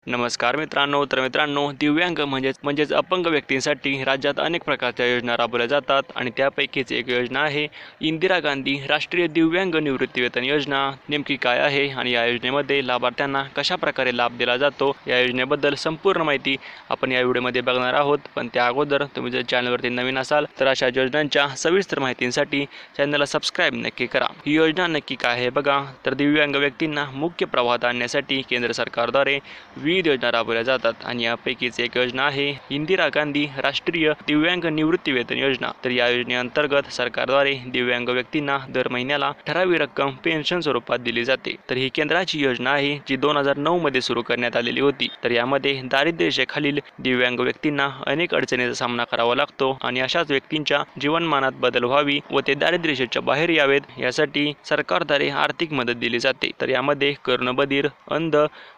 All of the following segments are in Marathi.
नमस्कार मित्रांनो. दिव्यांग म्हणजेच अपंग व्यक्तींसाठी राज्यात अनेक प्रकारच्या योजना राबवल्या जातात आणि त्यापैकीच एक योजना आहे इंदिरा गांधी राष्ट्रीय दिव्यांग निवृत्तीवेतन योजना. नेमकी काय आहे आणि या योजनेमध्ये लाभार्थ्यांना कशा प्रकारे लाभ दिला जातो या योजनेबद्दल संपूर्ण माहिती आपण या व्हिडिओमध्ये बघणार आहोत. पण त्या अगोदर तुम्ही जर चॅनलवरती नवीन असाल तर अशा योजनांच्या सविस्तर माहितीसाठी चॅनलला सबस्क्राईब नक्की करा. ही योजना नक्की काय आहे बघा. तर दिव्यांग व्यक्तींना मुख्य प्रवाहात आणण्यासाठी केंद्र सरकारद्वारे विविध योजना राबवल्या जातात आणि यापैकीच एक योजना आहे इंदिरा गांधी राष्ट्रीय दिव्यांग निवृत्तीवेतन योजना. तर या योजनेअंतर्गत सरकारद्वारे दिव्यांग व्यक्तींना दर महिन्याला ठराविक रक्कम पेन्शन स्वरूपात दिली जाते. तर ही केंद्राची योजना आहे जी 2009 मध्ये सुरू करण्यात आलेली होती. तर यामध्ये दारिद्र्य रेषेखालील दिव्यांग व्यक्तींना अनेक अडचणींचा सामना करावा लागतो आणि अशाच व्यक्तींच्या जीवनमानात बदल व्हावी व ते दारिद्र्य रेषेच्या बाहेर यावेत यासाठी सरकारद्वारे आर्थिक मदत दिली जाते. तर यामध्ये कर्णबधीर, अंध,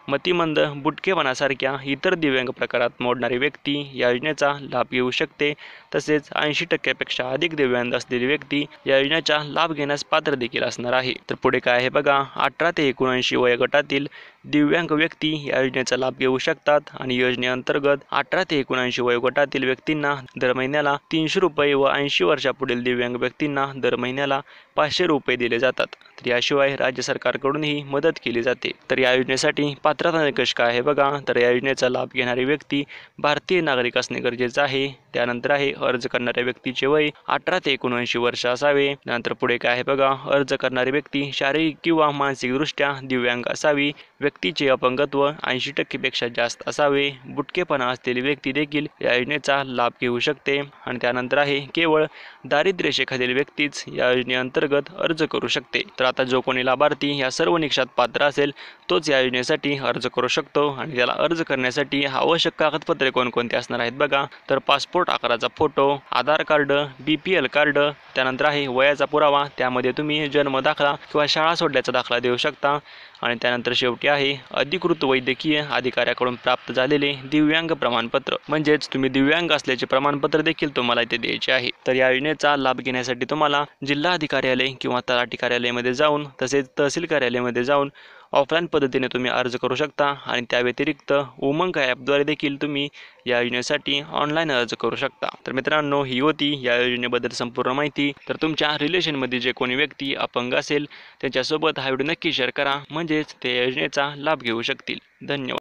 मतिमंद, बुटकेपणासारख्या इतर दिव्यांग प्रकारात मोडणारी व्यक्ती या योजनेचा लाभ घेऊ शकते. तसेच 80% अधिक दिव्यांग असलेली व्यक्ती या योजनेचा लाभ घेण्यास पात्र देखील असणार आहे. तर पुढे काय आहे बघा. 18 ते 79 वयोगटातील दिव्यांग व्यक्ती या योजनेचा लाभ घेऊ शकतात आणि योजनेअंतर्गत 18 ते 79 वयोगटातील व्यक्तींना दर महिन्याला 300 रुपये व 80 वर्षापुढील दिव्यांग व्यक्तींना दर महिन्याला 500 रुपये दिले जातात. तर याशिवाय राज्य सरकारकडूनही मदत केली जाते. तर या योजनेसाठी पात्रता निकष काय आहे बघा. तर या योजनेचा लाभ घेणारी व्यक्ती भारतीय नागरिक असणे गरजेचे आहे. त्यानंतर आहे अर्ज करणाऱ्या व्यक्तीचे वय 18 ते 79 वर्ष असावे. त्यानंतर पुढे काय आहे बघा. अर्ज करणारी व्यक्ती शारीरिक किंवा मानसिकदृष्ट्या दिव्यांग असावी. व्यक्तीचे अपंगत्व 80% पेक्षा जास्त असावे. बुटकेपणा असलेली व्यक्ती देखील या योजनेचा लाभ घेऊ शकते. आणि त्यानंतर आहे केवळ दारिद्र्य रेषेखालील व्यक्तीच या योजनेअंतर्गत अर्ज करू शकते. तर आता जो कोणी लाभार्थी या सर्व निकषात पात्र असेल तोच या योजनेसाठी अर्ज करू शकतो. आणि त्याला अर्ज करण्यासाठी आवश्यक कागदपत्रे कोणकोणती असणार आहेत बघा. तर पासपोर्ट आकाराचा फोटो, आधार कार्ड, BPL कार्ड, त्यानंतर आहे वयाचा पुरावा, त्यामध्ये तुम्ही जन्म दाखला किंवा शाळा सोडल्याचा दाखला देऊ शकता. आणि त्यानंतर शेवटी आहे अधिकृत वैद्यकीय अधिकाऱ्याकडून प्राप्त झालेले दिव्यांग प्रमाणपत्र, म्हणजेच तुम्ही दिव्यांग असल्याचे प्रमाणपत्र देखील तुम्हाला इथे द्यायचे आहे. तर या योजनेचा लाभ घेण्यासाठी तुम्हाला जिल्हा अधिकार्यालय किंवा तलाठी कार्यालयामध्ये जाऊन तसेच तहसील कार्यालयामध्ये जाऊन ऑफलाईन पद्धतीने तुम्ही अर्ज करू शकता. आणि त्या व्यतिरिक्त उमंग ॲपद्वारे देखील तुम्ही या योजनेसाठी ऑनलाईन अर्ज करू शकता. तर मित्रांनो, ही होती या योजनेबद्दल संपूर्ण माहिती. तर तुमच्या रिलेशनमध्ये जे कोणी व्यक्ती अपंग असेल त्यांच्यासोबत हा व्हिडिओ नक्की शेअर करा, म्हणजेच ते योजनेचा लाभ घेऊ शकतील. धन्यवाद.